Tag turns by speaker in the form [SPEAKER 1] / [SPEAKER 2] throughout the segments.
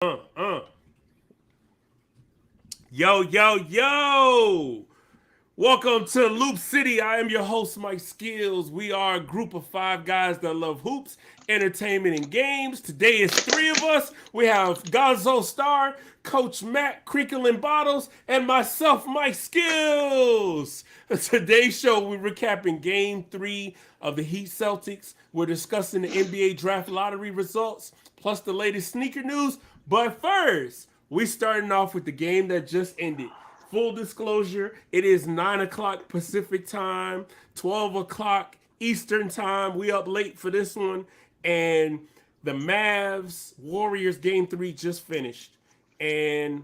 [SPEAKER 1] Uh, uh. Yo, yo, yo! Welcome to Loop City. I am your host, Mike Skills. We are a group of five guys that love hoops, entertainment, and games. Today is three of us. We have Gonzo Star, Coach Matt Crinkling Bottles, and myself, Mike Skills. Today's show, we're recapping Game 3 of the Heat Celtics. We're discussing the NBA Draft Lottery results, plus the latest sneaker news. But first, we starting off with the game that just ended. Full disclosure, it is 9 o'clock Pacific time, 12 o'clock Eastern time. We up late for this one. And the Mavs Warriors game 3 just finished. And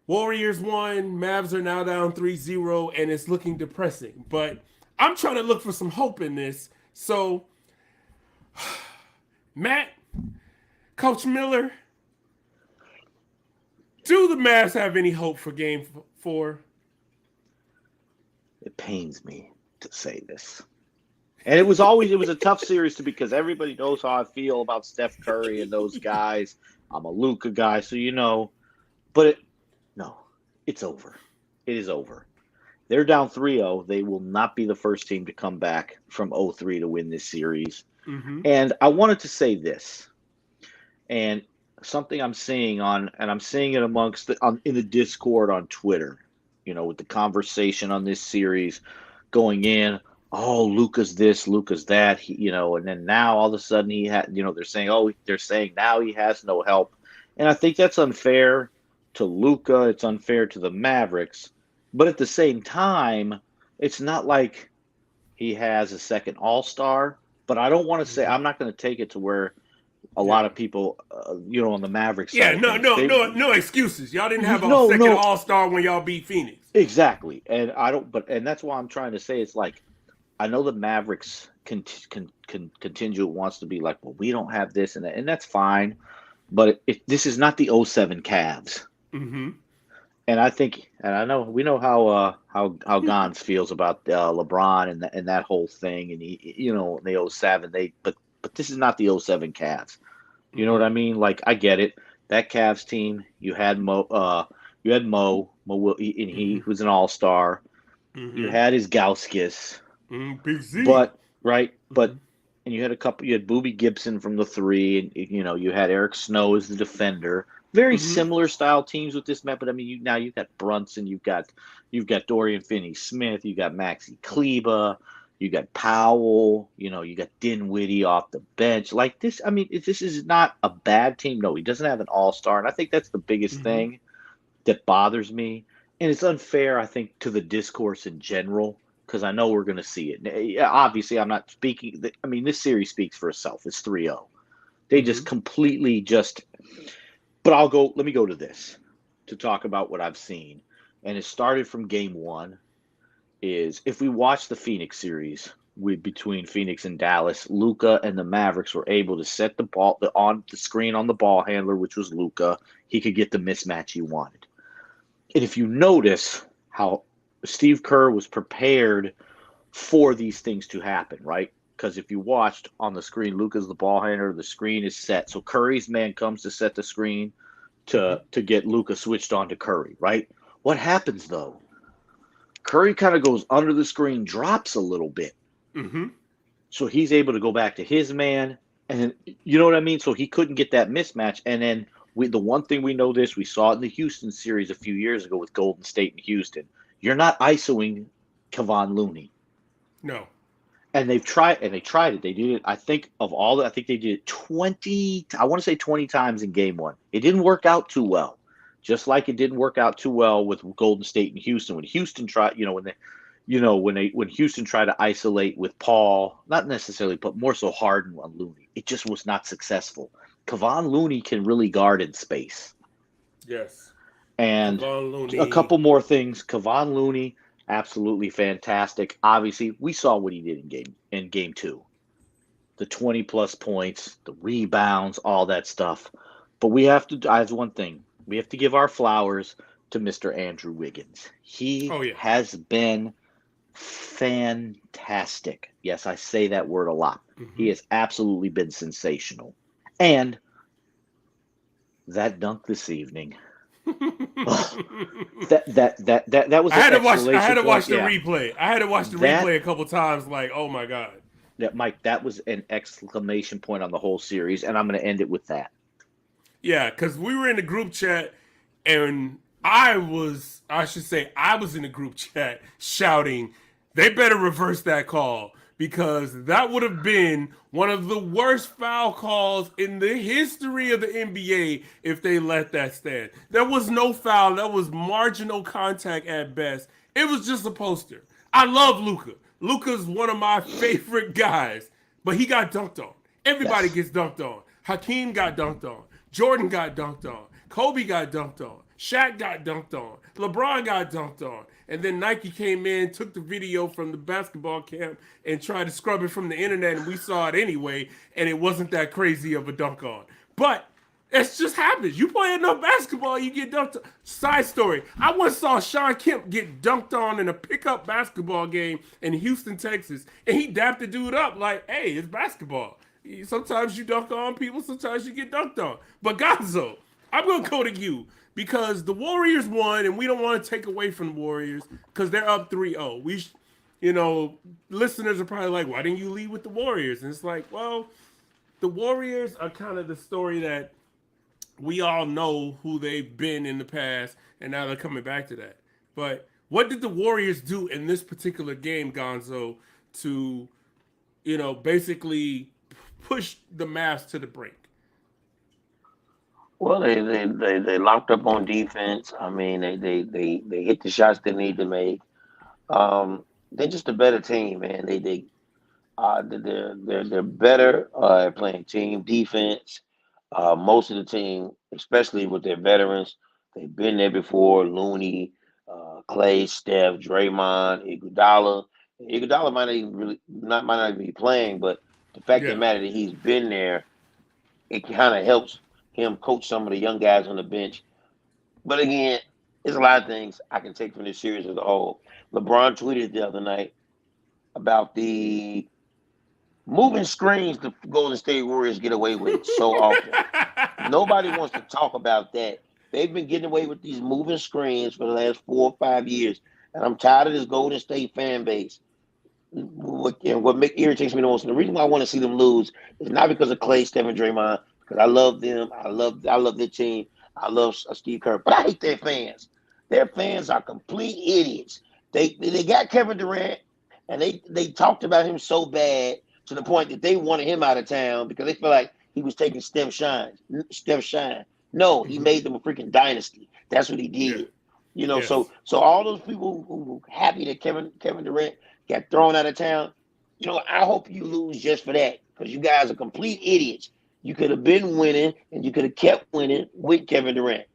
[SPEAKER 1] Warriors won. Mavs are now down 3-0, and it's looking depressing. But I'm trying to look for some hope in this. So, Matt, Coach Miller, do the Mavs have any hope for game 4?
[SPEAKER 2] It pains me to say this. And it was a tough series because everybody knows how I feel about Steph Curry and those guys. I'm a Luka guy, so but no, it's over. It is over. They're down 3-0. They will not be the first team to come back from 0-3 to win this series.
[SPEAKER 1] Mm-hmm.
[SPEAKER 2] And I wanted to say this. And something I'm seeing and I'm seeing it in the Discord on Twitter, with the conversation on this series going in. Oh, Luka's this, Luka's that, and then now all of a sudden he had, they're saying now he has no help. And I think that's unfair to Luka. It's unfair to the Mavericks. But at the same time, it's not like he has a second all-star. But I don't want to say, I'm not going to take it to where a lot of people, on the Mavericks
[SPEAKER 1] Yeah,
[SPEAKER 2] side of
[SPEAKER 1] no,
[SPEAKER 2] things.
[SPEAKER 1] no, no, no excuses. Y'all didn't have a
[SPEAKER 2] No,
[SPEAKER 1] second
[SPEAKER 2] no,
[SPEAKER 1] All Star when y'all beat Phoenix.
[SPEAKER 2] exactly. And I don't, and that's why I'm trying to say it's like, I know the Mavericks contingent wants to be like, well, we don't have this and that, and that's fine. But this is not the '07 Cavs.
[SPEAKER 1] Mm-hmm.
[SPEAKER 2] And I think, and I know we know how Gons feels about LeBron and that whole thing, and the '07 but this is not the '07 Cavs. You know what I mean? Like I get it. That Cavs team, you had and he was an all-star. You
[SPEAKER 1] Mm-hmm.
[SPEAKER 2] had his Gauskas,
[SPEAKER 1] Big Z.
[SPEAKER 2] but right, and you had you had Boobie Gibson from the three, and you had Eric Snow as the defender. Very
[SPEAKER 1] Mm-hmm.
[SPEAKER 2] similar style teams with this map, but I mean, now you've got Brunson, you've got Dorian Finney-Smith, you got Maxi Kleba, you got Powell, you got Dinwiddie off the bench. Like this, I mean, this is not a bad team. No, he doesn't have an all-star, and I think that's the biggest
[SPEAKER 1] Mm-hmm.
[SPEAKER 2] thing that bothers me. And it's unfair, I think, to the discourse in general, because I know we're going to see it. Yeah, obviously, I'm not speaking. I mean, this series speaks for itself. It's 3-0. They
[SPEAKER 1] Mm-hmm.
[SPEAKER 2] just completely just. But let me go to this to talk about what I've seen. And it started from game one. Is if we watch the Phoenix series between Phoenix and Dallas, Luka and the Mavericks were able to set the ball on the screen on the ball handler, which was Luka. He could get the mismatch he wanted. And if you notice how Steve Kerr was prepared for these things to happen, right? Because if you watched on the screen, Luka's the ball handler, the screen is set. So Curry's man comes to set the screen to get Luka switched on to Curry, right? What happens though? Curry kind of goes under the screen, drops a little bit.
[SPEAKER 1] Mm-hmm.
[SPEAKER 2] So he's able to go back to his man. And you know what I mean? So he couldn't get that mismatch. And then the one thing we saw it in the Houston series a few years ago with Golden State and Houston. You're not ISOing Kevon Looney.
[SPEAKER 1] No.
[SPEAKER 2] And they tried it. They did it, I think they did it 20, I want to say 20 times in game one. It didn't work out too well. Just like it didn't work out too well with Golden State and Houston. When Houston tried, when Houston tried to isolate with Paul, not necessarily, but more so Harden on Looney, it just was not successful. Kevon Looney can really guard in space.
[SPEAKER 1] Yes.
[SPEAKER 2] And
[SPEAKER 1] Kevon
[SPEAKER 2] a
[SPEAKER 1] Looney.
[SPEAKER 2] couple more things. Kevon Looney, absolutely fantastic. Obviously, we saw what he did in game two. The 20 plus points, the rebounds, all that stuff. But I have one thing. We have to give our flowers to Mr. Andrew Wiggins. He
[SPEAKER 1] Oh yeah.
[SPEAKER 2] has been fantastic. Yes, I say that word a lot. He
[SPEAKER 1] Mm-hmm.
[SPEAKER 2] has absolutely been sensational. And, That dunk this evening. Oh,
[SPEAKER 1] I
[SPEAKER 2] that was an
[SPEAKER 1] had to watch. I had
[SPEAKER 2] exclamation
[SPEAKER 1] to watch
[SPEAKER 2] point.
[SPEAKER 1] the
[SPEAKER 2] Yeah.
[SPEAKER 1] replay. I had to watch the
[SPEAKER 2] That
[SPEAKER 1] replay a couple times. Like, oh my god.
[SPEAKER 2] that Mike, that was an exclamation point on the whole series, and I'm going to end it with that.
[SPEAKER 1] Yeah, because we were in the group chat, and I was in the group chat shouting, they better reverse that call because that would have been one of the worst foul calls in the history of the NBA if they let that stand. There was no foul, that was marginal contact at best. It was just a poster. I love Luka. Luka's one of my favorite guys, but he got dunked on. Everybody
[SPEAKER 2] Yes.
[SPEAKER 1] gets dunked on. Hakeem got dunked on. Jordan got dunked on. Kobe got dunked on. Shaq got dunked on. LeBron got dunked on. And then Nike came in, took the video from the basketball camp, and tried to scrub it from the internet, and we saw it anyway, and it wasn't that crazy of a dunk on. But it just happens. You play enough basketball, you get dunked on. Side story. I once saw Sean Kemp get dunked on in a pickup basketball game in Houston, Texas, and he dapped the dude up like, hey, it's basketball. Sometimes you dunk on people, sometimes you get dunked on. But Gonzo, I'm going to go to you because the Warriors won, and we don't want to take away from the Warriors because they're up 3-0. Listeners are probably like, why didn't you lead with the Warriors? And it's like, well, the Warriors are kind of the story that we all know who they've been in the past, and now they're coming back to that. But what did the Warriors do in this particular game, Gonzo, to, basically push the Mavs to the brink?
[SPEAKER 3] Well, they locked up on defense. I mean, they hit the shots they need to make. They're just a better team, man. They're better at playing team defense. Most of the team, especially with their veterans, they've been there before. Looney, Clay, Steph, Draymond, Iguodala. Iguodala might not even be playing, but the fact of the
[SPEAKER 1] Yeah.
[SPEAKER 3] matter that he's been there, it kind of helps him coach some of the young guys on the bench. But again, there's a lot of things I can take from this series as a whole. LeBron tweeted the other night about the moving screens the Golden State Warriors get away with so often. Nobody wants to talk about that. They've been getting away with these moving screens for the last 4 or 5 years, and I'm tired of this Golden State fan base. What irritates me the most, and the reason why I want to see them lose is not because of Clay, Steph, and Draymond, because I love them. I love their team. I love Steve Kerr, but I hate their fans. Their fans are complete idiots. They got Kevin Durant, and they talked about him so bad to the point that they wanted him out of town because they feel like he was taking Steph shine. No, he
[SPEAKER 1] Mhm.
[SPEAKER 3] made them a freaking dynasty. That's what he
[SPEAKER 1] Yeah.
[SPEAKER 3] did.
[SPEAKER 1] Yes.
[SPEAKER 3] So all those people who were happy that Kevin Durant got thrown out of town, I hope you lose just for that because you guys are complete idiots. You could have been winning and you could have kept winning with Kevin Durant.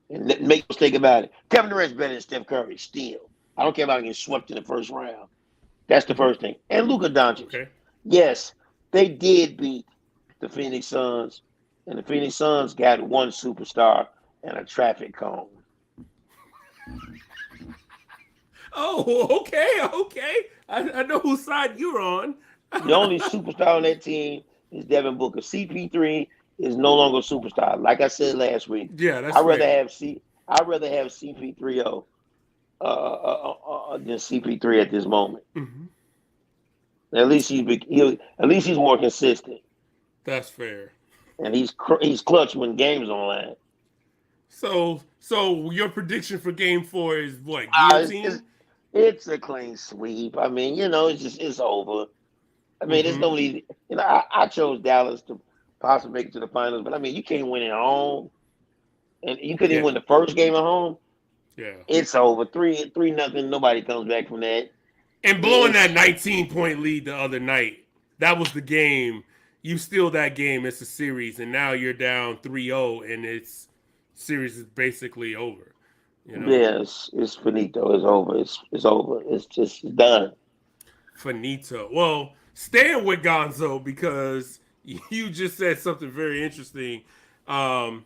[SPEAKER 3] And make no mistake about it. Kevin Durant's better than Steph Curry still. I don't care about getting swept in the first round. That's the
[SPEAKER 1] Mhm.
[SPEAKER 3] first thing. And Luka Doncic.
[SPEAKER 1] Okay.
[SPEAKER 3] Yes, they did beat the Phoenix Suns, and the Phoenix Suns got one superstar and a traffic cone.
[SPEAKER 1] Oh, okay, okay. I know whose side you're on.
[SPEAKER 3] The only superstar on that team is Devin Booker. CP3 is no longer a superstar. Like I said last week,
[SPEAKER 1] Yeah, that's
[SPEAKER 3] I'd rather
[SPEAKER 1] fair.
[SPEAKER 3] have CP3 than CP3 at this moment.
[SPEAKER 1] Hmm.
[SPEAKER 3] At least at least he's more consistent,
[SPEAKER 1] That's fair.
[SPEAKER 3] and he's clutch when games on line.
[SPEAKER 1] So your prediction for Game 4 is what?
[SPEAKER 3] Uh, it's, it's
[SPEAKER 1] Guillotine?
[SPEAKER 3] it's a clean sweep. I mean, it's over. I mean, there's
[SPEAKER 1] Mm-hmm.
[SPEAKER 3] nobody. I chose Dallas to possibly make it to the finals, but I mean, you can't win at home, and you couldn't even
[SPEAKER 1] Yeah,
[SPEAKER 3] win the first game at home.
[SPEAKER 1] yeah.
[SPEAKER 3] It's over. 3-0. Nobody comes back from that.
[SPEAKER 1] And blowing that
[SPEAKER 3] It's
[SPEAKER 1] 19-point lead the other night, that was the game. You steal that game, it's a series, and now you're down 3-0, and it's series is basically over. You know,
[SPEAKER 3] yes, it's finito. It's over. It's over. It's just done.
[SPEAKER 1] finito. Well, staying with Gonzo because you just said something very interesting. Um,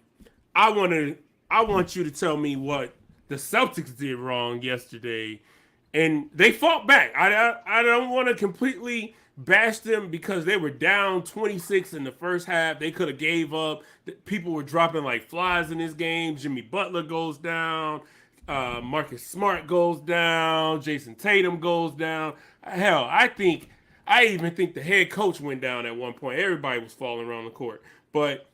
[SPEAKER 1] I want to. I want you to tell me what the Celtics did wrong yesterday, and they fought back. I don't want to completely bashed them because they were down 26 in the first half. They could have gave up. People were dropping like flies in this game. Jimmy Butler goes down. Marcus Smart goes down. Jason Tatum goes down. Hell, I even think the head coach went down at one point. Everybody was falling around the court. But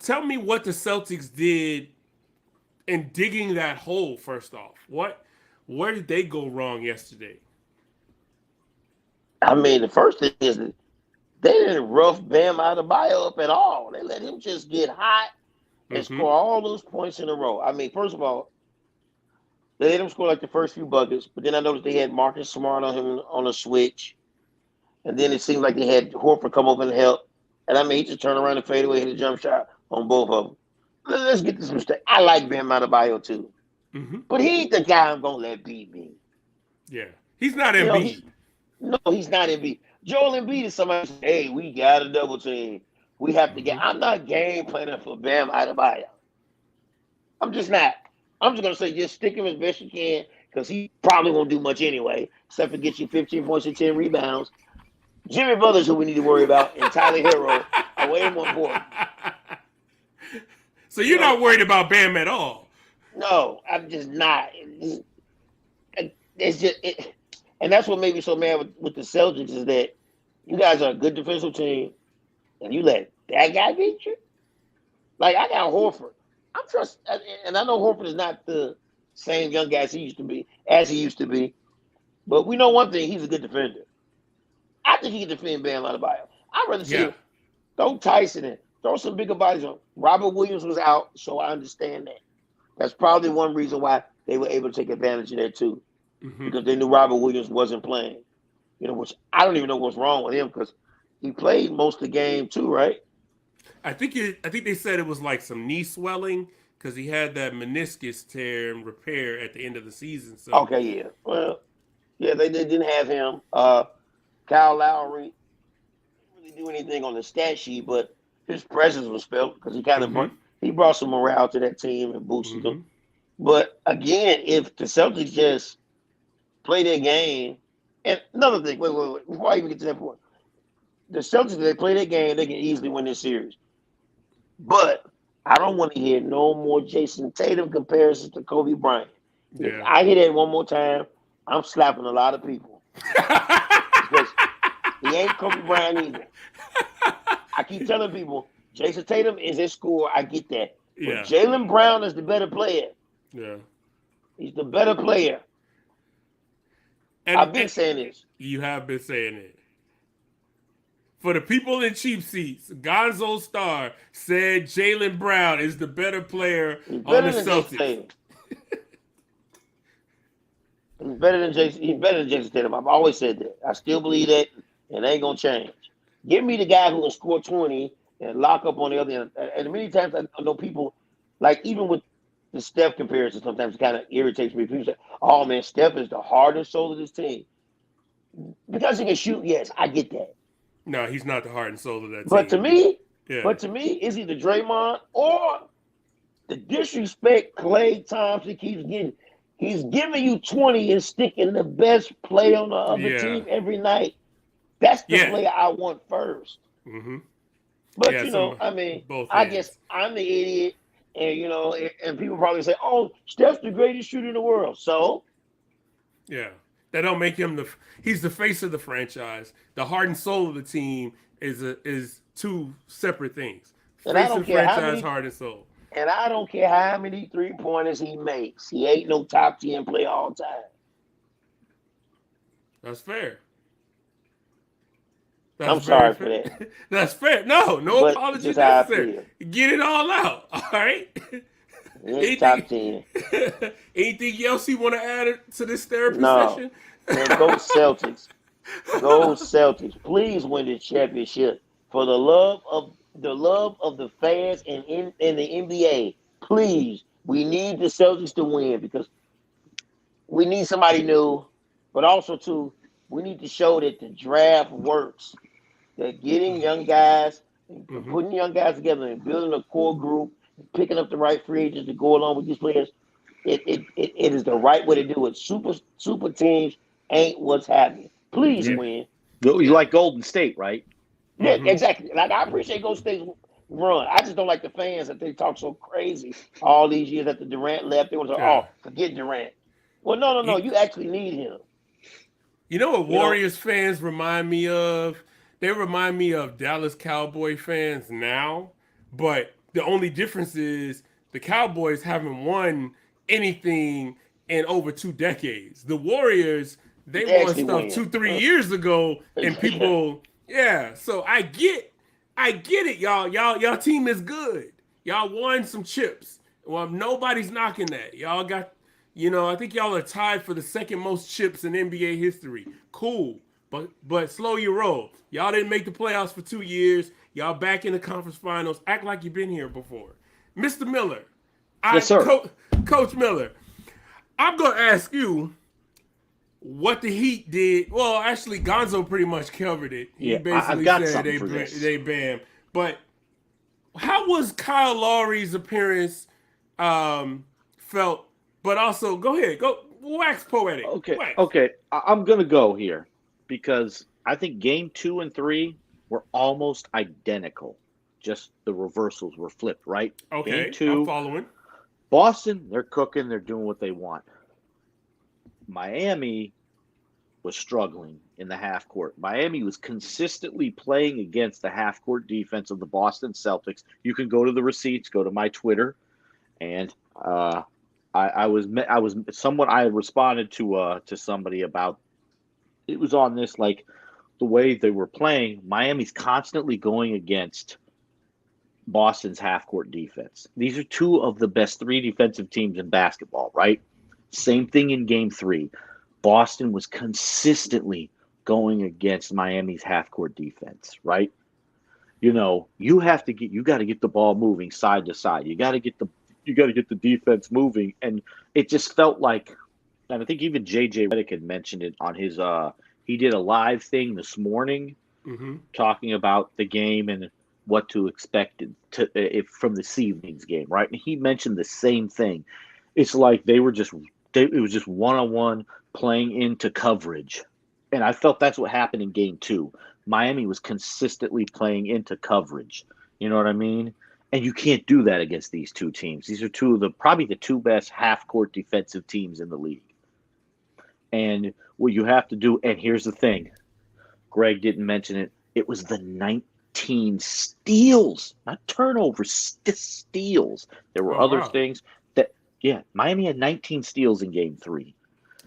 [SPEAKER 1] tell me what the Celtics did in digging that hole. First off, where did they go wrong yesterday?
[SPEAKER 3] I mean, the first thing is that they didn't rough Bam Adebayo up at all. They let him just get hot and score all those points in a row. I mean, first of all, they let him score like the first few buckets, but then I noticed they had Marcus Smart on him on a switch. And then it seemed like they had Horford come over and help. And I mean, he just turned around and fade away, hit a jump shot on both of them. Let's get to some stuff. I like Bam Adebayo too. But he ain't the guy I'm going to let beat me.
[SPEAKER 1] Yeah. He's not Embiid.
[SPEAKER 3] No, he's not Embiid. Joel Embiid is somebody who says, hey, we got a double team. We have to get – I'm not game planning for Bam Adebayo. I'm just not. I'm just going to say just stick him as best you can because he probably won't do much anyway except for get you 15 points and 10 rebounds. Jimmy Butler's who we need to worry about, and Tyler Hero are way more important.
[SPEAKER 1] So you're not worried about Bam at all?
[SPEAKER 3] No, I'm just not. It's just and that's what made me so mad with the Celtics is that you guys are a good defensive team, and you let that guy beat you. Like I got Horford. And I know Horford is not the same young guy as he used to be. But we know one thing: he's a good defender. I think he can defend Bam Adebayo. I'd rather see him throw Tyson in, throw some bigger bodies on. Robert Williams was out, so I understand that. That's probably one reason why they were able to take advantage of that too, because they knew Robert Williams wasn't playing. Which I don't even know what's wrong with him because he played most of the game too, right?
[SPEAKER 1] I think they said it was like some knee swelling because he had that meniscus tear and repair at the end of the season. So
[SPEAKER 3] okay, yeah. Well, yeah, they didn't have him. Kyle Lowry didn't really do anything on the stat sheet, but his presence was felt because he kind of he brought some morale to that team and boosted them. But again, if the Celtics just play their game, and another thing, wait, before I even get to that point, the Celtics, if they play their game, they can easily win this series. But I don't want to hear no more Jason Tatum comparisons to Kobe Bryant. Yeah. If I hear that one more time, I'm slapping a lot of people. Because he ain't Kobe Bryant either. I keep telling people, Jason Tatum is his scorer. I get that.
[SPEAKER 1] Yeah.
[SPEAKER 3] But Jaylen Brown is the better player.
[SPEAKER 1] Yeah.
[SPEAKER 3] He's the better player. And I've been saying this.
[SPEAKER 1] You have been saying it. For the people in cheap seats, Gonzo Star said Jaylen Brown is the better player on the Celtics.
[SPEAKER 3] He's better than Jason Tatum. I've always said that. I still believe that, and it ain't gonna change. Give me the guy who can score 20 and lock up on the other end. And many times I know people, like even with the Steph comparison, sometimes it kind of irritates me. People say, "Oh man, Steph is the heart and soul of this team." Because he can shoot, yes, I get that.
[SPEAKER 1] No, he's not the heart and soul of that
[SPEAKER 3] team.
[SPEAKER 1] But
[SPEAKER 3] to me, is either Draymond or the disrespect Klay Thompson keeps getting. He's giving you 20 and sticking the best play on the other team every night. That's the player I want first. But, I guess I'm the idiot. And, and people probably say, oh, Steph's the greatest shooter in the world. So?
[SPEAKER 1] Yeah. That don't make him he's the face of the franchise. The heart and soul of the team is two separate things.
[SPEAKER 3] And face
[SPEAKER 1] of the franchise, heart and soul.
[SPEAKER 3] And I don't care how many 3-pointers he makes. He ain't no top 10 player all time.
[SPEAKER 1] That's fair.
[SPEAKER 3] I'm sorry for that.
[SPEAKER 1] That's fair. No apologies necessary. Get it all out. All right.
[SPEAKER 3] Top 10.
[SPEAKER 1] Anything else you want to add to this therapy session?
[SPEAKER 3] Man, go Celtics. Go Celtics. Please win the championship for the love of the fans and in the NBA. Please, we need the Celtics to win because we need somebody new, but also too, we need to show that the draft works. That getting young guys, putting young guys together and building a core group, picking up the right free agents to go along with these players, it is the right way to do it. Super teams ain't what's happening. Please win.
[SPEAKER 2] You like Golden State, right?
[SPEAKER 3] Yeah,
[SPEAKER 1] Mm-hmm.
[SPEAKER 3] exactly. Like I appreciate Golden State's run. I just don't like the fans that they talk so crazy all these years after Durant left. They want to say,
[SPEAKER 1] Yeah.
[SPEAKER 3] "Oh, forget Durant." Well, no.
[SPEAKER 1] You,
[SPEAKER 3] You actually need him.
[SPEAKER 1] you know what
[SPEAKER 3] You know,
[SPEAKER 1] Warriors fans remind me of? They remind me of Dallas Cowboy fans now, but the only difference is the Cowboys haven't won anything in over 2 decades. The Warriors, they
[SPEAKER 3] they
[SPEAKER 1] won
[SPEAKER 3] actually
[SPEAKER 1] stuff
[SPEAKER 3] win.
[SPEAKER 1] 2, 3 years ago, and
[SPEAKER 3] Yeah.
[SPEAKER 1] people, yeah. So I get it, y'all. Y'all team is good. Y'all won some chips. Well, nobody's knocking that. Y'all got, I think y'all are tied for the second most chips in NBA history. Cool, but slow your roll. Y'all didn't make the playoffs for 2 years. Y'all back in the conference finals. Act like you've been here before, Mr. Miller.
[SPEAKER 2] Yes, sir.
[SPEAKER 1] Coach Miller. I'm gonna ask you what the Heat did. Well, actually, Gonzo pretty much covered it. He
[SPEAKER 2] Yeah, I've
[SPEAKER 1] basically
[SPEAKER 2] got
[SPEAKER 1] said
[SPEAKER 2] something for this.
[SPEAKER 1] they bam. But how was Kyle Lowry's appearance felt? But also, go ahead, go wax poetic.
[SPEAKER 2] Okay,
[SPEAKER 1] Wax.
[SPEAKER 2] okay. I'm gonna go here because I think game 2 and 3 were almost identical. Just the reversals were flipped, right? Game
[SPEAKER 1] Okay, I'm
[SPEAKER 2] 2,
[SPEAKER 1] following.
[SPEAKER 2] Boston, they're cooking, they're doing what they want. Miami was struggling in the half court. Miami was consistently playing against the half court defense of the Boston Celtics. You can go to the receipts, go to my Twitter, and I responded to somebody about it was on this like the way they were playing. Miami's constantly going against Boston's half court defense. These are two of the best 3 defensive teams in basketball, right? Same thing in game 3. Boston was consistently going against Miami's half court defense, right? You got to get the ball moving side to side. You got to get the defense moving, and it just felt like, and I think even JJ Redick had mentioned it on his he did a live thing this morning talking about the game and what to expect from this evening's game, right? And he mentioned the same thing. It's like it was just one-on-one playing into coverage. And I felt that's what happened in game 2. Miami was consistently playing into coverage. You know what I mean? And you can't do that against these two teams. These are probably the 2 best half-court defensive teams in the league. And what you have to do, and here's the thing, Greg didn't mention it, it was the 19 steals, not turnovers, steals. There were other things that, Miami had 19 steals in game 3.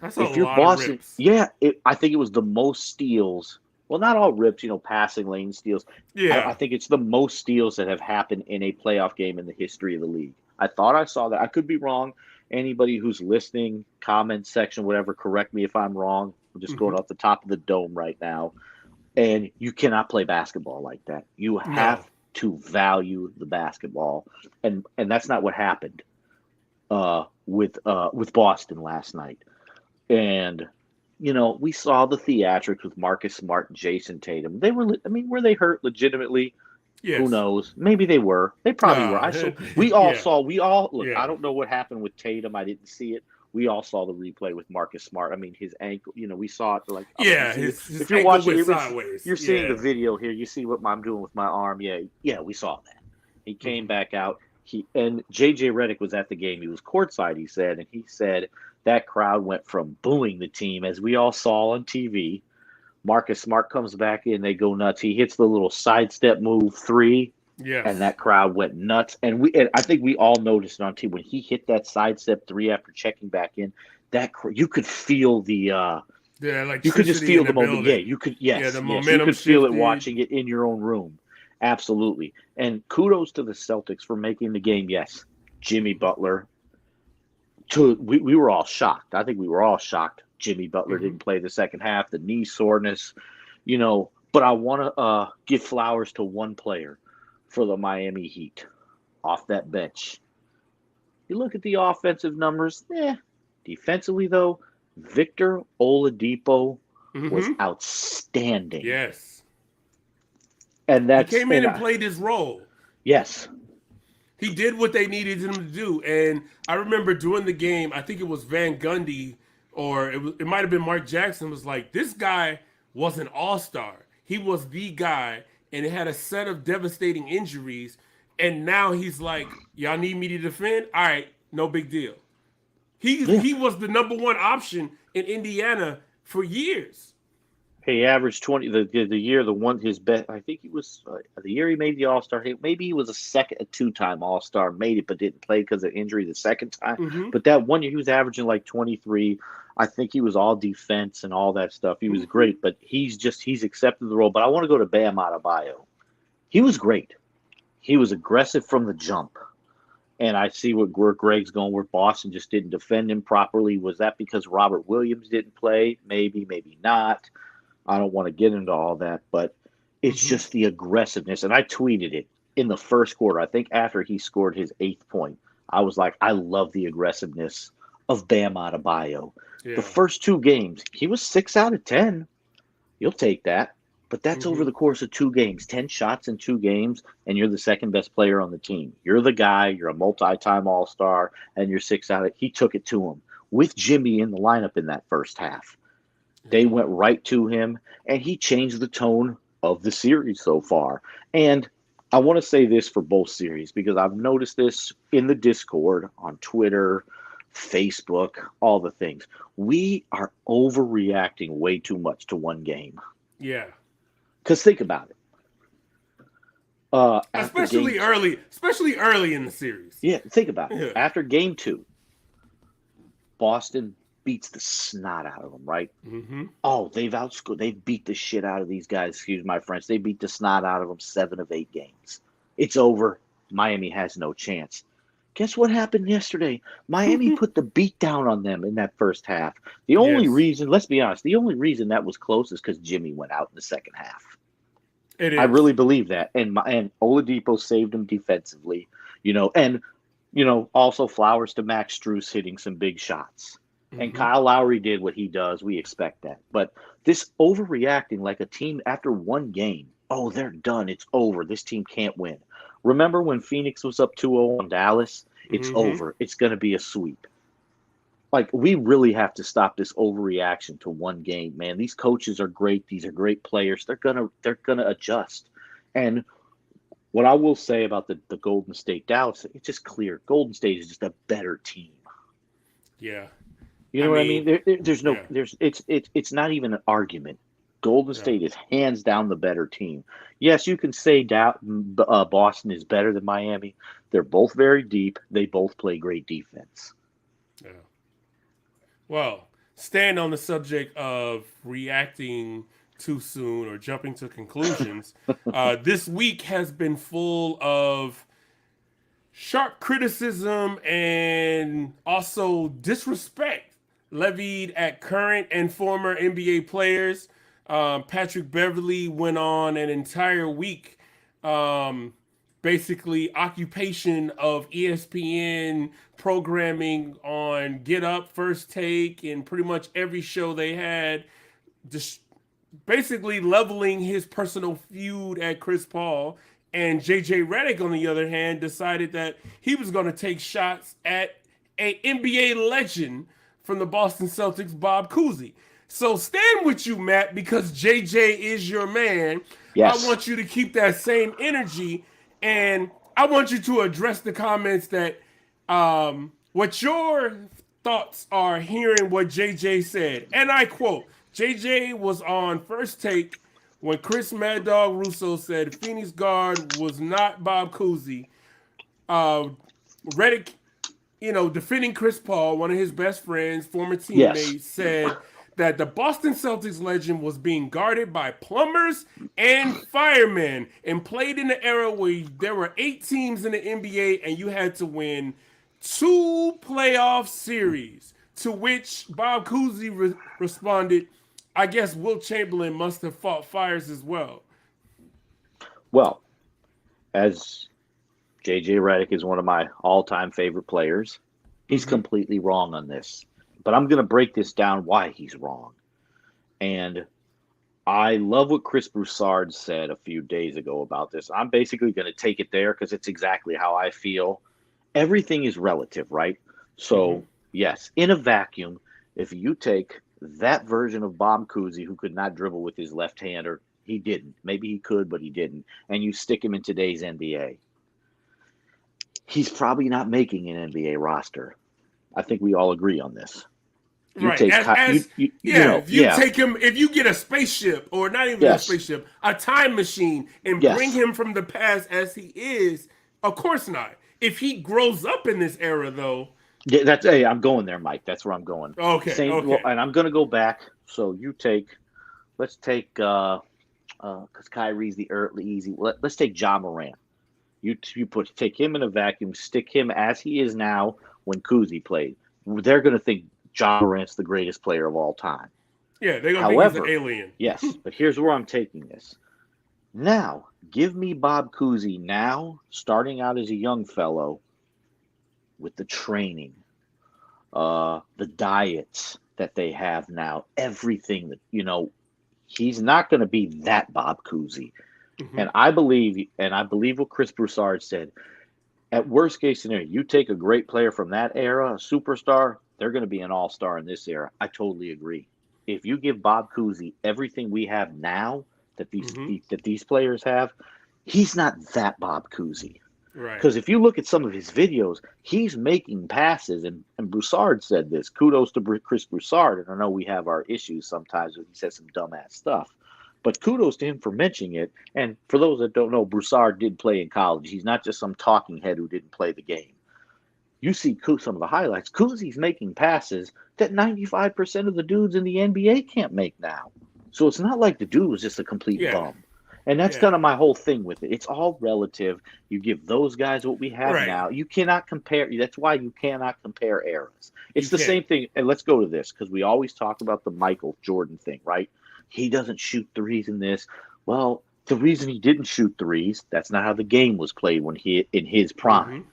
[SPEAKER 1] That's
[SPEAKER 2] If
[SPEAKER 1] a
[SPEAKER 2] you're
[SPEAKER 1] lot
[SPEAKER 2] Boston,
[SPEAKER 1] of rips.
[SPEAKER 2] I think it was the most steals. Well, not all rips, passing lane steals.
[SPEAKER 1] Yeah.
[SPEAKER 2] I think it's the most steals that have happened in a playoff game in the history of the league. I thought I saw that. I could be wrong. Anybody who's listening, comment section, whatever, correct me if I'm wrong. I'm just going off the top of the dome right now. And you cannot play basketball like that. You have to value the basketball, and that's not what happened with Boston last night. And we saw the theatrics with Marcus Smart and Jason Tatum. Were they hurt legitimately?
[SPEAKER 1] Yes.
[SPEAKER 2] Who knows? Maybe they were. They probably were. We all look. I don't know what happened with Tatum. I didn't see it. We all saw the replay with Marcus Smart. I mean, his ankle. We saw it. Like,
[SPEAKER 1] his
[SPEAKER 2] if you're
[SPEAKER 1] ankle
[SPEAKER 2] watching,
[SPEAKER 1] went sideways.
[SPEAKER 2] you're seeing the video here. You see what I'm doing with my arm. Yeah, we saw that. He came back out. And JJ Redick was at the game. He was courtside. He said, and he said that crowd went from booing the team, as we all saw on TV. Marcus Smart comes back in, they go nuts. He hits the little sidestep move 3, and that crowd went nuts. And I think we all noticed it on TV when he hit that sidestep 3 after checking back in. That you could feel the you could just feel the moment. Yeah, you could. Yes,
[SPEAKER 1] the
[SPEAKER 2] yes,
[SPEAKER 1] momentum
[SPEAKER 2] you could feel it
[SPEAKER 1] shifted.
[SPEAKER 2] watching it in your own room. Absolutely. And kudos to the Celtics for making the game. Yes, Jimmy Butler. We were all shocked. I think we were all shocked. Jimmy Butler didn't play the second half, the knee soreness, But I want to give flowers to one player for the Miami Heat off that bench. You look at the offensive numbers, defensively, though, Victor Oladipo was outstanding.
[SPEAKER 1] Yes.
[SPEAKER 2] And
[SPEAKER 1] he came in and played his role.
[SPEAKER 2] Yes.
[SPEAKER 1] He did what they needed him to do. And I remember during the game, I think it was Van Gundy, or it might have been Mark Jackson, was like, this guy was an all-star. He was the guy, and it had a set of devastating injuries. And now he's like, y'all need me to defend? All right, no big deal.
[SPEAKER 2] Yeah.
[SPEAKER 1] He was the number one option in Indiana for years.
[SPEAKER 2] He averaged 20 the year the one his best. I think he was the year he made the All Star. Maybe he was a two-time All Star, made it but didn't play because of injury the second time.
[SPEAKER 1] Mm-hmm.
[SPEAKER 2] But that one year he was averaging like 23. I think he was all defense and all that stuff. He was great, but he's accepted the role. But I want to go to Bam Adebayo. He was great. He was aggressive from the jump. And I see where Greg's going, where Boston just didn't defend him properly. Was that because Robert Williams didn't play? Maybe, maybe not. I don't want to get into all that, but it's just the aggressiveness. And I tweeted it in the first quarter. I think after he scored his 8th point, I was like, I love the aggressiveness of Bam Adebayo. Yeah. The first 2 games, he was 6 out of 10. You'll take that. But that's over the course of 2 games, 10 shots in 2 games, and you're the second best player on the team. You're the guy, you're a multi-time All-Star, and you're 6 out of. He took it to him with Jimmy in the lineup in that first half. They went right to him, and he changed the tone of the series so far. And I want to say this for both series because I've noticed this in the Discord, on Twitter, Facebook, all the things. We are overreacting way too much to one game.
[SPEAKER 1] Yeah.
[SPEAKER 2] Because think about it.
[SPEAKER 1] Especially early in the series.
[SPEAKER 2] Yeah, think about it. After game 2, Boston beats the snot out of them, right?
[SPEAKER 1] Mm-hmm.
[SPEAKER 2] Oh, they've beat the shit out of these guys. Excuse my French. They beat the snot out of them 7 of 8 games. It's over. Miami has no chance. Guess what happened yesterday? Miami put the beat down on them in that first half. The only reason, let's be honest, the only reason that was close is because Jimmy went out in the second half.
[SPEAKER 1] It is.
[SPEAKER 2] I really believe that. And Oladipo saved him defensively, and also flowers to Max Strus hitting some big shots. And Kyle Lowry did what he does. We expect that. But this overreacting like a team after one game, oh, they're done. It's over. This team can't win. Remember when Phoenix was up 2-0 on Dallas? It's over. It's going to be a sweep. Like, we really have to stop this overreaction to one game, man. These coaches are great. These are great players. They're gonna adjust. And what I will say about the Golden State Dallas, it's just clear. Golden State is just a better team.
[SPEAKER 1] Yeah.
[SPEAKER 2] You know what I mean? It's not even an argument. Golden State is hands down the better team. Yes, you can say Boston is better than Miami. They're both very deep. They both play great defense.
[SPEAKER 1] Yeah. Well, staying on the subject of reacting too soon or jumping to conclusions, this week has been full of sharp criticism and also disrespect levied at current and former NBA players. Patrick Beverley went on an entire week, basically occupation of ESPN programming on Get Up, First Take, and pretty much every show they had, just basically leveling his personal feud at Chris Paul. And JJ Redick, on the other hand, decided that he was going to take shots at an NBA legend from the Boston Celtics, Bob Cousy. So stand with you, Matt, because JJ is your man.
[SPEAKER 2] Yes.
[SPEAKER 1] I want you to keep that same energy, and I want you to address the comments that what your thoughts are hearing what JJ said. And I quote, JJ was on First Take when Chris Mad Dog Russo said Phoenix guard was not Bob Cousy. Redick, defending Chris Paul, one of his best friends, former teammates, said that the Boston Celtics legend was being guarded by plumbers and firemen and played in the era where there were 8 teams in the NBA and you had to win 2 playoff series, to which Bob Cousy responded, I guess Wilt Chamberlain must have fought fires as well.
[SPEAKER 2] Well, as JJ Redick is one of my all-time favorite players, he's completely wrong on this. But I'm going to break this down why he's wrong. And I love what Chris Broussard said a few days ago about this. I'm basically going to take it there because it's exactly how I feel. Everything is relative, right? So, yes, in a vacuum, if you take that version of Bob Cousy who could not dribble with his left hand, or he didn't. Maybe he could, but he didn't. And you stick him in today's NBA. He's probably not making an NBA roster. I think we all agree on this. You
[SPEAKER 1] Right.
[SPEAKER 2] take
[SPEAKER 1] If you take him, if you get a spaceship, or not even a spaceship, a time machine, and bring him from the past as he is, of course not. If he grows up in this era, though.
[SPEAKER 2] Yeah, I'm going there, Mike. That's where I'm going.
[SPEAKER 1] Okay.
[SPEAKER 2] Well, and I'm going to go back. So let's take, because Kyrie's the easy. Let's take Ja Morant. You take him in a vacuum, stick him as he is now when Cousy played. They're going to think Ja Morant's the greatest player of all time.
[SPEAKER 1] Yeah, they're going to think he's an alien.
[SPEAKER 2] Yes, but here's where I'm taking this. Now, give me Bob Cousy now, starting out as a young fellow, with the training, the diets that they have now, everything that, he's not going to be that Bob Cousy. Mm-hmm. And I believe what Chris Broussard said. At worst case scenario, you take a great player from that era, a superstar, they're going to be an all-star in this era. I totally agree. If you give Bob Cousy everything we have now that these players have, he's not that Bob Cousy.
[SPEAKER 1] Right.
[SPEAKER 2] Because if you look at some of his videos, he's making passes, and Broussard said this. Kudos to Chris Broussard. And I know we have our issues sometimes when he says some dumbass stuff. But kudos to him for mentioning it. And for those that don't know, Broussard did play in college. He's not just some talking head who didn't play the game. You see some of the highlights. Cousy's making passes that 95% of the dudes in the NBA can't make now. So it's not like the dude was just a complete bum. And that's kind of my whole thing with it. It's all relative. You give those guys what we have now. You cannot compare. That's why you cannot compare eras. It's the same thing. And let's go to this, because we always talk about the Michael Jordan thing, right? He doesn't shoot threes in this. Well, the reason he didn't shoot threes, that's not how the game was played when he in his prime.
[SPEAKER 1] Mm-hmm.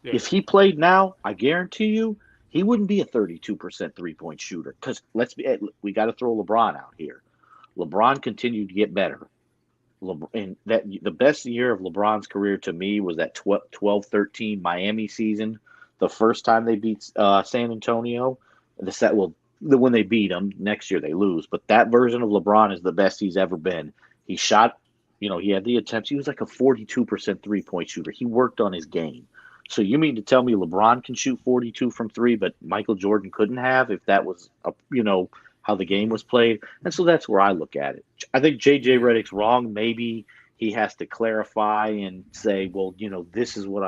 [SPEAKER 1] Yeah.
[SPEAKER 2] If he played now, I guarantee you, he wouldn't be a 32% three-point shooter. Because we got to throw LeBron out here. LeBron continued to get better. And the best year of LeBron's career to me was that 12-13 Miami season. The first time they beat San Antonio. When they beat them, next year they lose. But that version of LeBron is the best he's ever been. He shot, he had the attempts. He was like a 42% three-point shooter. He worked on his game. So you mean to tell me LeBron can shoot 42 from three, but Michael Jordan couldn't have, if that was, how the game was played? And so that's where I look at it. I think J.J. Redick's wrong. Maybe he has to clarify and say, well, this is what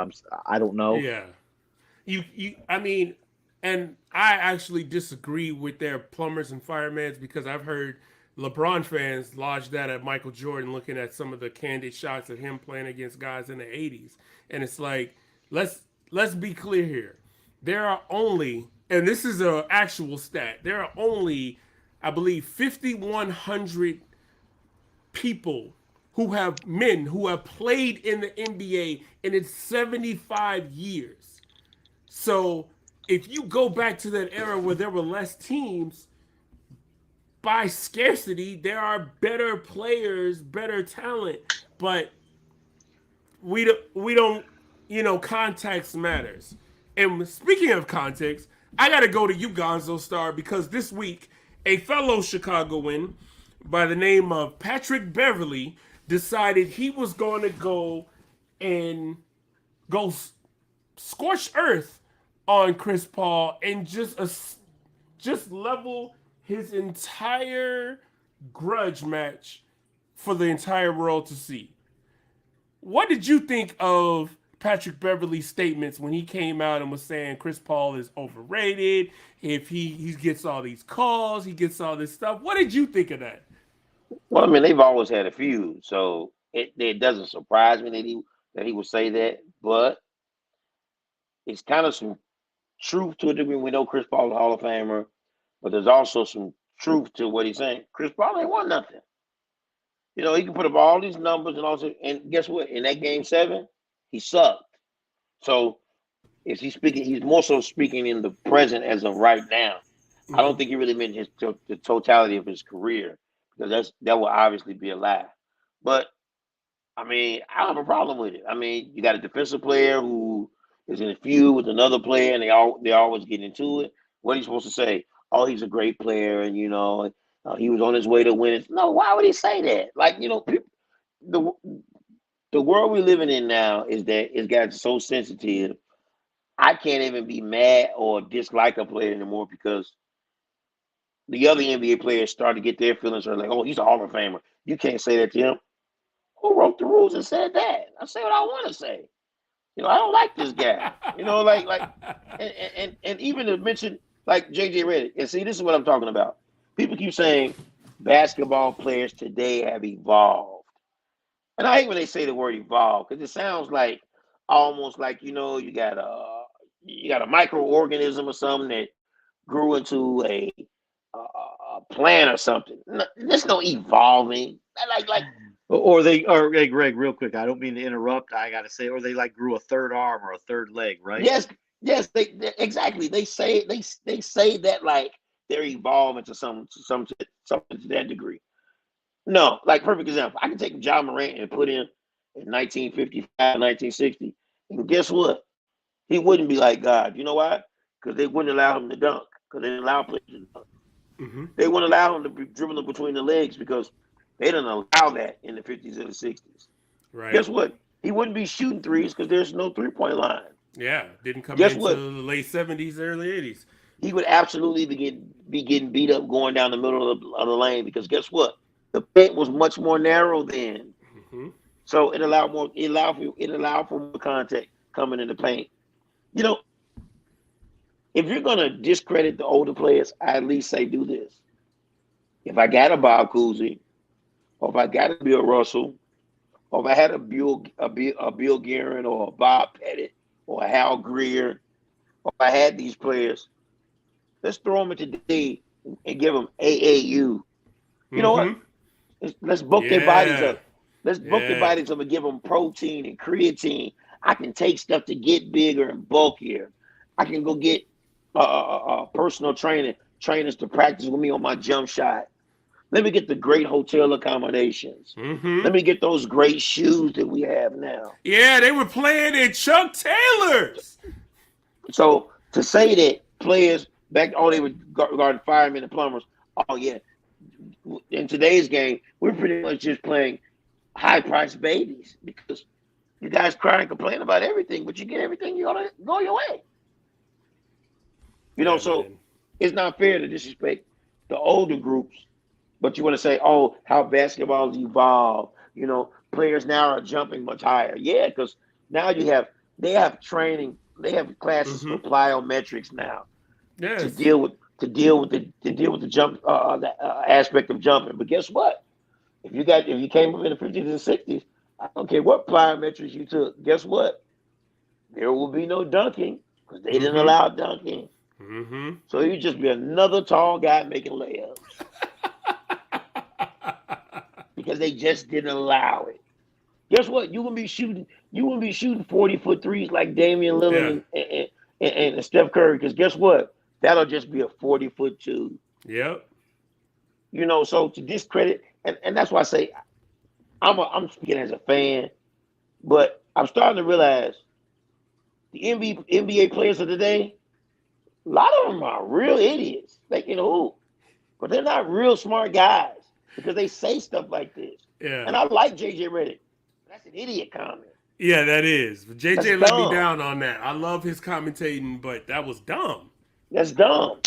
[SPEAKER 2] I don't know.
[SPEAKER 1] Yeah. And I actually disagree with their plumbers and firemen, because I've heard LeBron fans lodge that at Michael Jordan, looking at some of the candid shots of him playing against guys in the 80s. And it's like, let's be clear here. There are only, and this is an actual stat, there are only, I believe, 5,100 men who have played in the NBA in its 75 years. So if you go back to that era where there were less teams, by scarcity, there are better players, better talent, but we don't, context matters. And speaking of context, I got to go to you, Gonzo Star, because this week, a fellow Chicagoan by the name of Patrick Beverly decided he was going to go scorched earth on Chris Paul and just level his entire grudge match for the entire world to see. What did you think of Patrick Beverly's statements when he came out and was saying Chris Paul is overrated? If he gets all these calls, he gets all this stuff. What did you think of that?
[SPEAKER 3] Well, they've always had a feud, so it doesn't surprise me that he would say that. But it's kind of some truth to a degree. We know Chris Paul is a Hall of Famer, but there's also some truth to what he's saying. Chris Paul ain't won nothing. He can put up all these numbers and guess what? In that game 7, he sucked. So is he speaking? He's more so speaking in the present as of right now. Mm-hmm. I don't think he really meant the totality of his career, because that will obviously be a lie. But I don't have a problem with it. You got a defensive player who is in a feud with another player, and they always get into it. What are you supposed to say? oh, he's a great player, and he was on his way to winning. No, why would he say that? Like, the the world we're living in now is that it's got so sensitive. I can't even be mad or dislike a player anymore because the other NBA players start to get their feelings are like, oh, he's a Hall of Famer. You can't say that to him. Who wrote the rules and said that? I say what I want to say. I don't like this guy. And even to mention like JJ Redick. And see, this is what I'm talking about. People keep saying basketball players today have evolved. And I hate when they say the word evolve because it sounds like almost like you got a microorganism or something that grew into a plant or something. No, there's no evolving. Like
[SPEAKER 2] Or hey, Greg, real quick, I don't mean to interrupt. I gotta say, or they like grew a third arm or a third leg, right?
[SPEAKER 3] yes, they exactly. They say that like they're evolving to something to that degree. No, like perfect example. I can take John Morant and put him in 1955, 1960, and guess what? He wouldn't be like God. You know why? Because they wouldn't allow him to dunk. Because they didn't allow players to dunk.
[SPEAKER 1] Mm-hmm.
[SPEAKER 3] They wouldn't allow him to be dribbling between the legs because they didn't allow that in the 50s and the 60s.
[SPEAKER 1] Right.
[SPEAKER 3] Guess what? He wouldn't be shooting threes because there's no 3-point line.
[SPEAKER 1] Yeah, didn't come
[SPEAKER 3] Guess
[SPEAKER 1] into
[SPEAKER 3] what?
[SPEAKER 1] the late 70s, early 80s.
[SPEAKER 3] He would absolutely be getting beat up going down the middle of the lane because guess what? The paint was much more narrow then.
[SPEAKER 1] Mm-hmm.
[SPEAKER 3] So it allowed for more contact coming in the paint. If you're gonna discredit the older players, I at least say do this. If I got a Bob Cousy, or if I got a Bill Russell, or if I had a Bill Guerin or a Bob Pettit or a Hal Greer, or if I had these players, let's throw them in today and give them AAU. You know what? Let's bulk their bodies up. Let's bulk their bodies up and give them protein and creatine. I can take stuff to get bigger and bulkier. I can go get personal trainers to practice with me on my jump shot. Let me get the great hotel accommodations.
[SPEAKER 1] Mm-hmm.
[SPEAKER 3] Let me get those great shoes that we have now.
[SPEAKER 1] Yeah, they were playing in Chuck Taylors.
[SPEAKER 3] So to say that players back, they were guarding firemen and plumbers. Oh yeah, in today's game, we're pretty much just playing high-priced babies because you guys cry and complain about everything, but you get everything you ought to go your way. So man. It's not fair to disrespect the older groups, but you want to say, oh, how basketball has evolved. Players now are jumping much higher. Yeah, because now they have training, they have classes for plyometrics now.
[SPEAKER 1] Yes.
[SPEAKER 3] To deal with the jump aspect of jumping. But guess what? If you came up in the 50s and 60s, I don't care what plyometrics you took. Guess what? There will be no dunking because they didn't allow dunking.
[SPEAKER 1] Mm-hmm.
[SPEAKER 3] So you'd just be another tall guy making layups because they just didn't allow it. Guess what? You wouldn't be shooting 40-foot threes like Damian Lillard and Steph Curry because guess what? That'll just be a 40-foot tube.
[SPEAKER 1] Yep.
[SPEAKER 3] So to discredit, and that's why I say I'm speaking as a fan, but I'm starting to realize the NBA players of today, a lot of them are real idiots. They can hoop, but they're not real smart guys because they say stuff like this.
[SPEAKER 1] Yeah.
[SPEAKER 3] And I like JJ Redick. That's an idiot comment.
[SPEAKER 1] Yeah, that is. But JJ let me down on that. I love his commentating, but that was dumb.
[SPEAKER 3] That's dumb.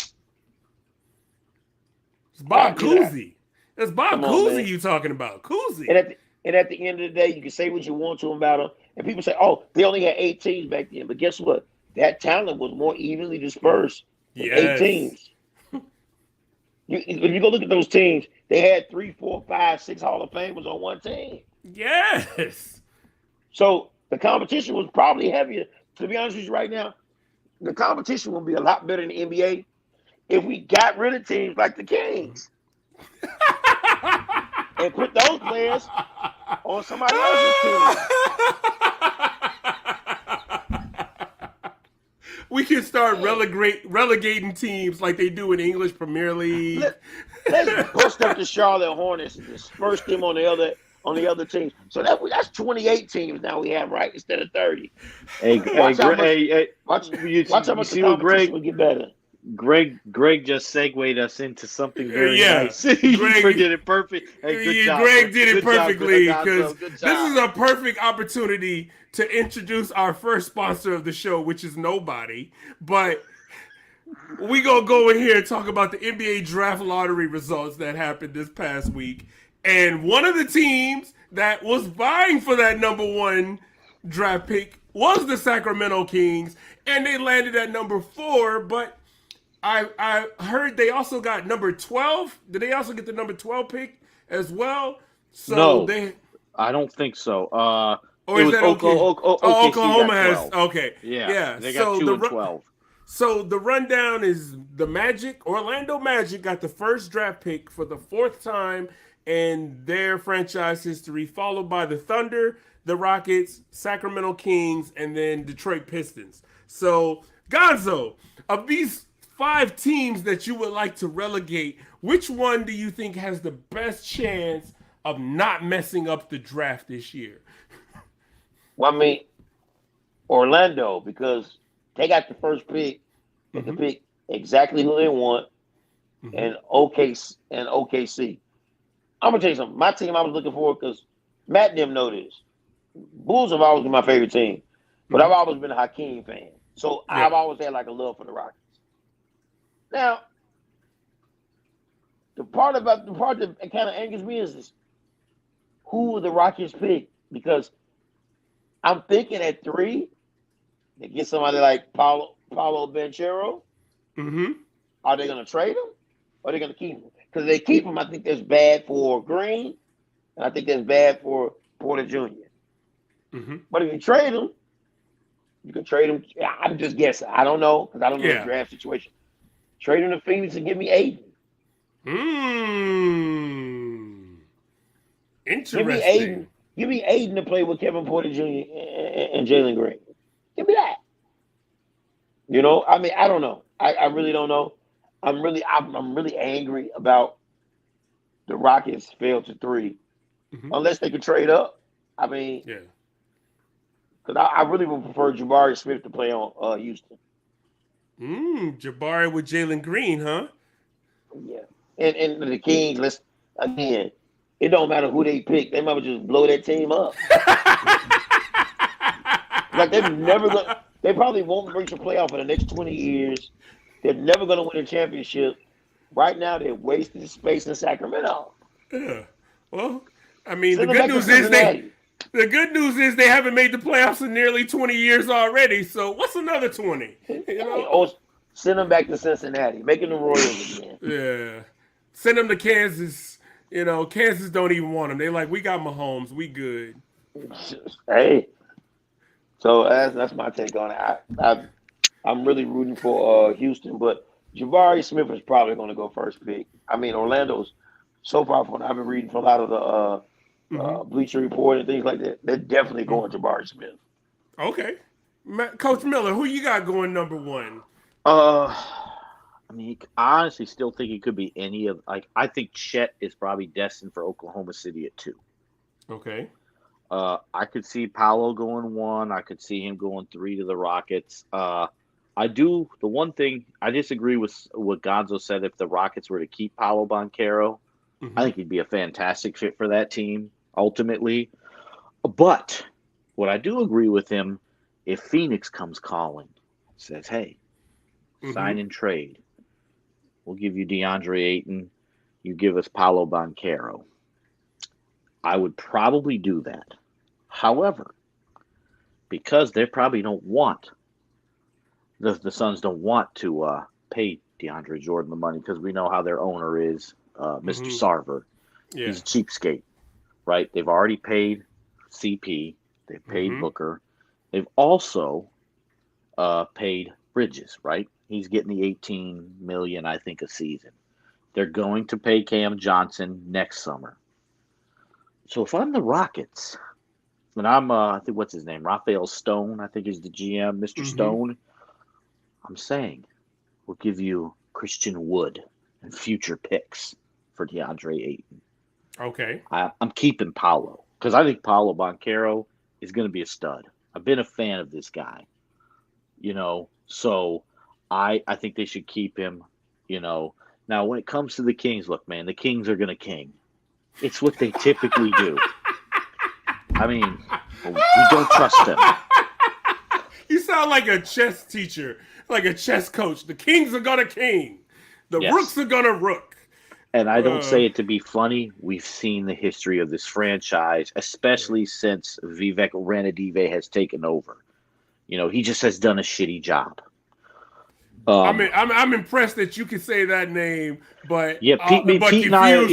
[SPEAKER 1] It's Bob Cousy. That's Bob Cousy you talking about. Cousy.
[SPEAKER 3] And at the end of the day, you can say what you want to him about him. And people say, oh, they only had 8 teams back then. But guess what? That talent was more evenly dispersed with 8 teams. If you go look at those teams, they had 3, 4, 5, 6 Hall of Famers on one team.
[SPEAKER 1] Yes.
[SPEAKER 3] So the competition was probably heavier. To be honest with you right now, the competition will be a lot better in the NBA if we got rid of teams like the Kings and put those players on somebody else's team.
[SPEAKER 1] We can start relegating teams like they do in English Premier League.
[SPEAKER 3] Let's bust up the Charlotte Hornets and disperse them on the other teams. So that's 28 teams now we have, right? Instead of 30.
[SPEAKER 2] Watch how much
[SPEAKER 3] the competition will get better.
[SPEAKER 2] Greg just segued us into something very
[SPEAKER 1] Yeah,
[SPEAKER 2] nice. He
[SPEAKER 1] Greg.
[SPEAKER 2] did it perfect. Hey, good job.
[SPEAKER 1] Greg did it
[SPEAKER 2] Good job,
[SPEAKER 1] perfectly because
[SPEAKER 2] Gonzo. Good
[SPEAKER 1] this
[SPEAKER 2] job.
[SPEAKER 1] is a perfect opportunity to introduce our first sponsor of the show, which is nobody. But we gonna go in here and talk about the NBA draft lottery results that happened this past week. And one of the teams that was vying for that number one draft pick was the Sacramento Kings, and they landed at number 4. But I heard they also got number 12. Did they also get the number 12 pick as well? So
[SPEAKER 2] No,
[SPEAKER 1] they,
[SPEAKER 2] I don't think so.
[SPEAKER 1] or
[SPEAKER 2] It
[SPEAKER 1] is
[SPEAKER 2] was
[SPEAKER 1] that okay? Oh,
[SPEAKER 2] OKC
[SPEAKER 1] Oklahoma
[SPEAKER 2] got
[SPEAKER 1] has
[SPEAKER 2] 12.
[SPEAKER 1] okay.
[SPEAKER 2] Yeah,
[SPEAKER 1] Yeah.
[SPEAKER 2] they got 2 and 12.
[SPEAKER 1] So the rundown is the Magic, Orlando Magic got the first draft pick for the 4th time in their franchise history, followed by the Thunder, the Rockets, Sacramento Kings, and then Detroit Pistons. So, Gonzo, of these 5 teams that you would like to relegate, which one do you think has the best chance of not messing up the draft this year?
[SPEAKER 3] Well, I mean, Orlando, because they got the first pick, they
[SPEAKER 1] Mm-hmm.
[SPEAKER 3] can pick exactly who they want,
[SPEAKER 1] Mm-hmm.
[SPEAKER 3] and OKC. I'm gonna tell you something. My team I was looking for because Matt and them know this. Bulls have always been my favorite team, but I've always been a Hakeem fan. So I've
[SPEAKER 1] Yeah.
[SPEAKER 3] always had like a love for the Rockets. Now, the part that kind of angers me is this: who will the Rockets pick? Because I'm thinking at 3, they get somebody like Paulo Banchero.
[SPEAKER 1] Mm-hmm.
[SPEAKER 3] Are they going to trade him? Or are they going to keep him? Because they keep him, I think that's bad for Green, and I think that's bad for Porter Jr.
[SPEAKER 1] Mm-hmm.
[SPEAKER 3] But if you trade him, you can trade him. I'm just guessing. I don't know because I don't know the
[SPEAKER 1] Yeah.
[SPEAKER 3] draft situation. Trade him to Phoenix and give me Aiden. Give me Aiden.
[SPEAKER 1] Interesting.
[SPEAKER 3] Give me Aiden to play with Kevin Porter Jr. and Jalen Green. Give me that. You know, I mean, I don't know. I really don't know. I'm really angry about the Rockets failed to 3,
[SPEAKER 1] Mm-hmm.
[SPEAKER 3] unless they could trade up. I mean,
[SPEAKER 1] Yeah.
[SPEAKER 3] because I really would prefer Jabari Smith to play on Houston.
[SPEAKER 1] Jabari with Jalen Green, huh?
[SPEAKER 3] Yeah, and the Kings. Let's again. It don't matter who they pick. They might just blow that team up. Like they're never going. They probably won't reach a playoff for the next 20 years. They're never going to win a championship. Right now, they're wasting space in Sacramento.
[SPEAKER 1] Yeah. Well, I mean,
[SPEAKER 3] Send them back to
[SPEAKER 1] the good news is they haven't made the playoffs in nearly 20 years already. So what's another 20? You know?
[SPEAKER 3] Or send them back to Cincinnati, making the Royals again.
[SPEAKER 1] Yeah. Send them to Kansas. You know, Kansas don't even want them. They like, we got Mahomes. We good.
[SPEAKER 3] Hey, so that's my take on it. I'm really rooting for Houston, but Jabari Smith is probably going to go first pick. I mean, Orlando's so far from what I've been reading from a lot of the Bleacher Report and things like that. They're definitely going Jabari Smith.
[SPEAKER 1] Okay. Coach Miller, who you got going number 1?
[SPEAKER 2] I mean, I honestly still think it could be any of I think Chet is probably destined for Oklahoma City at 2.
[SPEAKER 1] Okay.
[SPEAKER 2] I could see Paolo going 1. I could see him going 3 to the Rockets. The one thing I disagree with what Gonzo said. If the Rockets were to keep Paolo Banchero, I think he'd be a fantastic fit for that team ultimately. But what I do agree with him, if Phoenix comes calling, says, "Hey, sign and trade. We'll give you DeAndre Ayton. You give us Paolo Banchero." I would probably do that. However, because they probably don't want the Suns don't want to pay DeAndre Jordan the money because we know how their owner is, Mr. Sarver.
[SPEAKER 1] Yeah.
[SPEAKER 2] He's a cheapskate, right? They've already paid CP. They've paid Booker. They've also paid Bridges, right? He's getting the $18 million, I think, a season. They're going to pay Cam Johnson next summer. So if I'm the Rockets, and I'm, I think, what's his name? Raphael Stone, I think is the GM, Mr. Stone. I'm saying we'll give you Christian Wood and future picks for DeAndre Ayton.
[SPEAKER 1] Okay.
[SPEAKER 2] I'm keeping Paolo because I think Paolo Banchero is going to be a stud. I've been a fan of this guy, you know. So I think they should keep him. Now when it comes to the Kings, look, man, the Kings are gonna king. It's what they typically do. I mean, we don't trust them.
[SPEAKER 1] You sound like a chess teacher, like a chess coach. The kings are gonna king. The
[SPEAKER 2] Yes.
[SPEAKER 1] rooks are gonna rook.
[SPEAKER 2] And I don't say it to be funny. We've seen the history of this franchise, especially since Vivek Ranadive has taken over. He just has done a shitty job.
[SPEAKER 1] I'm impressed that you can say that name, but
[SPEAKER 2] Yeah, Pete and I,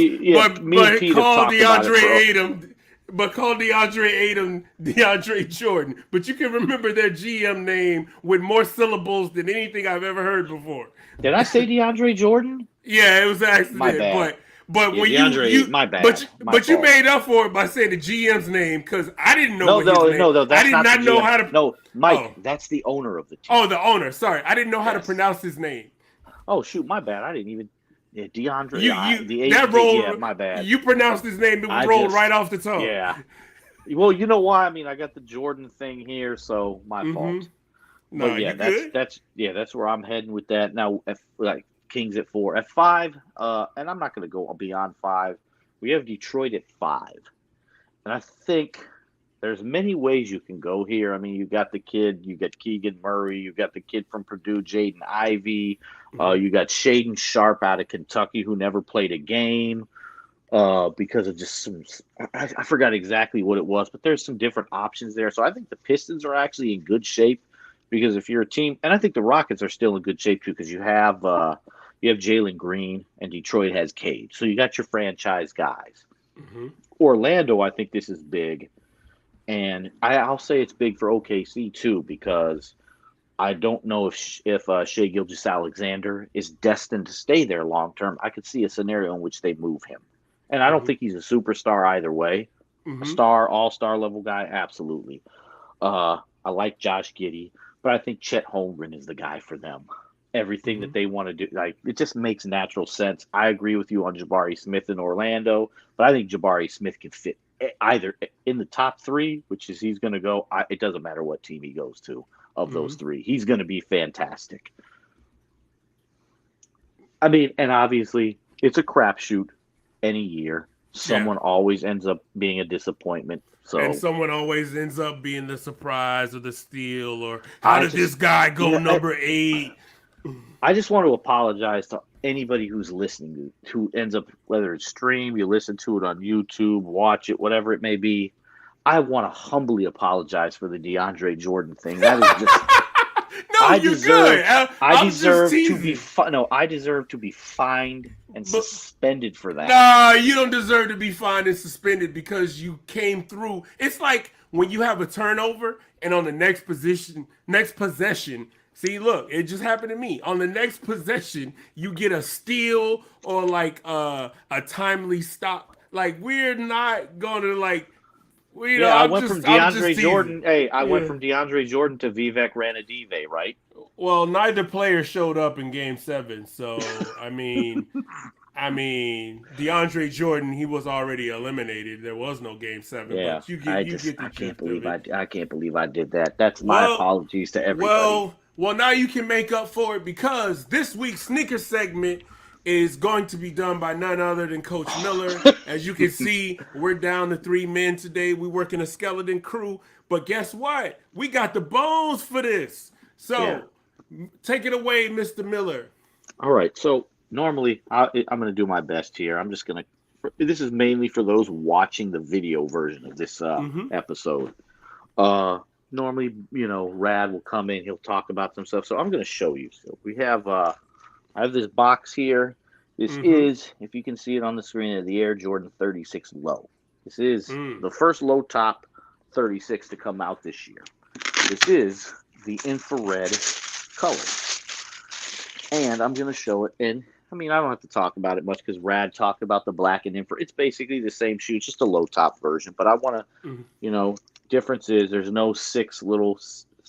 [SPEAKER 1] but call DeAndre
[SPEAKER 2] Ayton.
[SPEAKER 1] DeAndre Jordan. But you can remember their GM name with more syllables than anything I've ever heard before.
[SPEAKER 2] Did I say DeAndre Jordan?
[SPEAKER 1] Yeah, it was an accident.
[SPEAKER 2] My bad.
[SPEAKER 1] But
[SPEAKER 2] Yeah,
[SPEAKER 1] when
[SPEAKER 2] DeAndre,
[SPEAKER 1] you
[SPEAKER 2] my bad.
[SPEAKER 1] But you made up for it by saying the GM's name because I didn't know his name.
[SPEAKER 2] No, that's
[SPEAKER 1] I did not
[SPEAKER 2] the
[SPEAKER 1] know
[SPEAKER 2] GM.
[SPEAKER 1] how to.
[SPEAKER 2] No, Mike, that's the owner of the team.
[SPEAKER 1] Oh, the owner. Sorry, I didn't know how to
[SPEAKER 2] Yes.
[SPEAKER 1] pronounce his name.
[SPEAKER 2] Oh shoot, my bad. I didn't even. Yeah, DeAndre. My bad.
[SPEAKER 1] You pronounced his name. It rolled right off the tongue.
[SPEAKER 2] Yeah. Well, you know why? I mean, I got the Jordan thing here, so my fault.
[SPEAKER 1] No,
[SPEAKER 2] but yeah, that's where I'm heading with that. Now, Kings at 4, at 5, and I'm not going to go beyond 5. We have Detroit at 5, and I think there's many ways you can go here. I mean, you got the kid, you got Keegan Murray, you got the kid from Purdue, Jaden Ivey, you got Shaden Sharp out of Kentucky who never played a game because of just some. I forgot exactly what it was, but there's some different options there. So I think the Pistons are actually in good shape because if you're a team, and I think the Rockets are still in good shape too because you have Jalen Green and Detroit has Cade, so you got your franchise guys. Orlando, I think this is big. And I'll say it's big for OKC too because I don't know if Shai Gilgeous-Alexander is destined to stay there long term. I could see a scenario in which they move him, and I don't think he's a superstar either way. A star, all-star level guy, absolutely. I like Josh Giddey, but I think Chet Holmgren is the guy for them. Everything that they want to do, it just makes natural sense. I agree with you on Jabari Smith in Orlando, but I think Jabari Smith can fit either in the top 3, which is he's going to go. It doesn't matter what team he goes to of those 3. He's going to be fantastic. I mean, and obviously it's a crapshoot any year. Someone always ends up being a disappointment. And
[SPEAKER 1] someone always ends up being the surprise or the steal or how did this guy go number 8?
[SPEAKER 2] I just want to apologize to anybody who's listening, who ends up, whether it's stream, you listen to it on YouTube, watch it, whatever it may be. I want to humbly apologize for the DeAndre Jordan thing. That is just.
[SPEAKER 1] I
[SPEAKER 2] deserve to be fined and suspended for that.
[SPEAKER 1] Nah, you don't deserve to be fined and suspended because you came through. It's like when you have a turnover and on the next possession. See, look, it just happened to me. On the next possession, you get a steal or like a timely stop. Like we're not gonna
[SPEAKER 2] I went from DeAndre Jordan. Hey, I went from DeAndre Jordan to Vivek Ranadive, right?
[SPEAKER 1] Well, neither player showed up in Game 7, so I mean, DeAndre Jordan, he was already eliminated. There was no Game 7.
[SPEAKER 2] Yeah,
[SPEAKER 1] but
[SPEAKER 2] I can't believe I did that. That's my apologies to everybody.
[SPEAKER 1] Well, now you can make up for it because this week's sneaker segment is going to be done by none other than Coach Miller. As you can see, we're down to 3 men today. We work in a skeleton crew. But guess what? We got the bones for this. So take it away, Mr. Miller.
[SPEAKER 2] All right. So normally I'm going to do my best here. I'm just going to – this is mainly for those watching the video version of this episode. Normally, Rad will come in. He'll talk about some stuff. So I'm going to show you. So we have I have this box here. This is, if you can see it on the screen, the Air Jordan 36 Low. This is the first low top 36 to come out this year. This is the infrared color. And I'm going to show it. And, I don't have to talk about it much because Rad talked about the black and infrared. It's basically the same shoe, just a low top version. But I want to, difference is there's no 6 little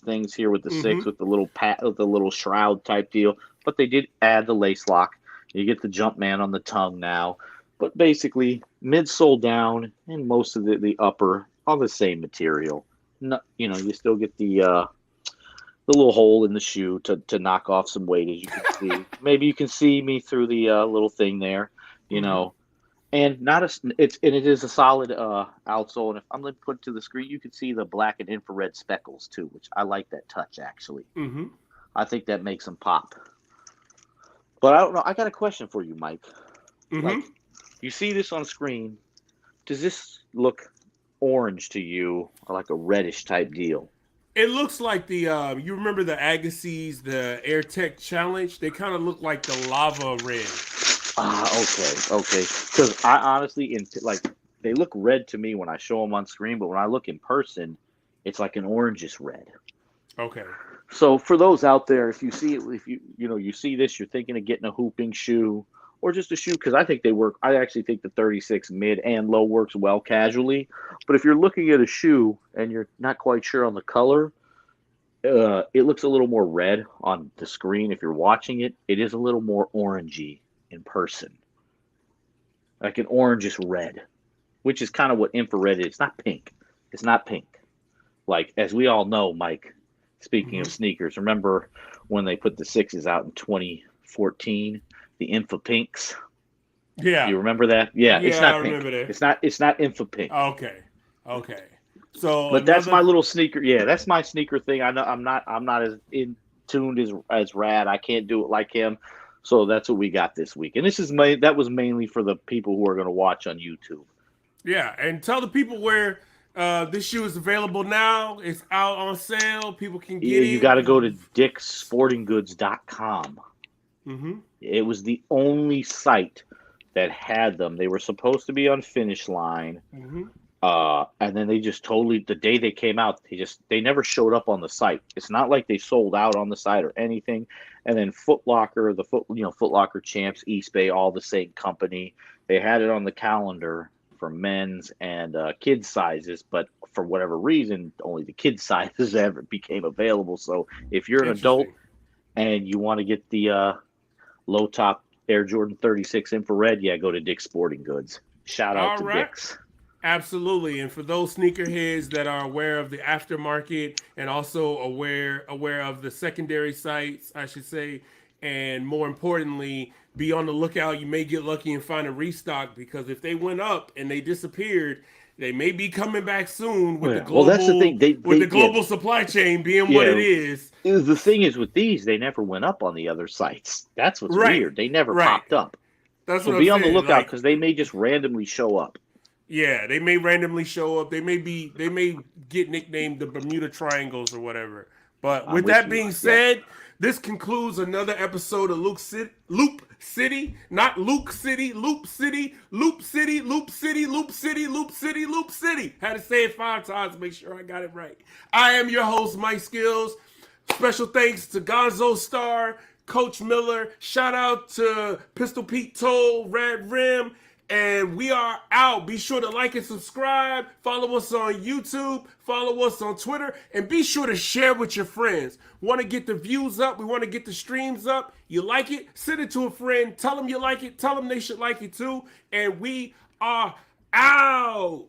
[SPEAKER 2] things here with the 6 with the little with the little shroud type deal, but they did add the lace lock. You get the Jumpman on the tongue now, but basically midsole down and most of the upper all the same material. No, you still get the the little hole in the shoe to knock off some weight, as you can see. Maybe you can see me through the little thing there, you know. And not a it is a solid outsole. And if I'm going to put it to the screen, you can see the black and infrared speckles too, which I like that touch actually.
[SPEAKER 1] Mm-hmm.
[SPEAKER 2] I think that makes them pop. But I don't know. I got a question for you, Mike.
[SPEAKER 1] Mm-hmm.
[SPEAKER 2] Like, you see this on screen. Does this look orange to you, or like a reddish type deal?
[SPEAKER 1] It looks like the you remember the Agassiz, the Air Tech Challenge? They kind of look like the lava red.
[SPEAKER 2] Okay. Because I honestly, like, they look red to me when I show them on screen, but when I look in person, it's like an orangish red.
[SPEAKER 1] Okay.
[SPEAKER 2] So for those out there, if you see it, if you see this, you're thinking of getting a hooping shoe or just a shoe, because I think they work. I actually think the 36 mid and low works well casually. But if you're looking at a shoe and you're not quite sure on the color, it looks a little more red on the screen. If you're watching it, it is a little more orangey in person, like an orangish red, which is kind of what infrared is. It's not pink. It's not pink. Like, as we all know, Mike, speaking of sneakers, remember when they put the sixes out in 2014, the Infa Pinks?
[SPEAKER 1] Yeah.
[SPEAKER 2] You remember that? Yeah, it's not
[SPEAKER 1] I
[SPEAKER 2] pink.
[SPEAKER 1] remember that.
[SPEAKER 2] It's not Infa Pink.
[SPEAKER 1] Okay. So,
[SPEAKER 2] but that's my little sneaker. Yeah, that's my sneaker thing. I know I'm not as in tuned as Rad. I can't do it like him. So that's what we got this week. And that was mainly for the people who are going to watch on YouTube.
[SPEAKER 1] Yeah, and tell the people where this shoe is available now. It's out on sale. People can get it.
[SPEAKER 2] You got to go to dickssportinggoods.com.
[SPEAKER 1] Mm-hmm.
[SPEAKER 2] It was the only site that had them. They were supposed to be on Finish Line.
[SPEAKER 1] Mm-hmm.
[SPEAKER 2] And then they just totally, the day they came out, they never showed up on the site. It's not like they sold out on the site or anything. And then Foot Locker, Foot Locker Champs, Eastbay, all the same company. They had it on the calendar for men's and kids sizes, but for whatever reason, only the kids sizes ever became available. So if you're an adult and you want to get the low top Air Jordan 36 infrared, go to Dick's Sporting Goods. Shout out to Dick's.
[SPEAKER 1] Absolutely. And for those sneakerheads that are aware of the aftermarket and also aware of the secondary sites, I should say, and more importantly, be on the lookout. You may get lucky and find a restock, because if they went up and they disappeared, they may be coming back soon with the global,
[SPEAKER 2] that's the thing.
[SPEAKER 1] The global supply chain being what it is.
[SPEAKER 2] The thing is with these, they never went up on the other sites. That's what's weird. They never popped up.
[SPEAKER 1] So
[SPEAKER 2] be on the lookout, because they may just randomly show up.
[SPEAKER 1] Yeah, they may randomly show up. They may get nicknamed the Bermuda Triangles or whatever. But with that being said, this concludes another episode of Loop City. Not Luke City, Loop City, Loop City, Loop City, Loop City, Loop City, Loop City. Had to say it 5 times to make sure I got it right. I am your host, Mike Skills. Special thanks to Gonzo Star, Coach Miller. Shout out to Pistol Pete Toll, Red Rim. And we are out. Be sure to like and subscribe. Follow us on YouTube. Follow us on Twitter. And be sure to share with your friends. Want to get the views up? We want to get the streams up. You like it? Send it to a friend. Tell them you like it. Tell them they should like it too. And we are out.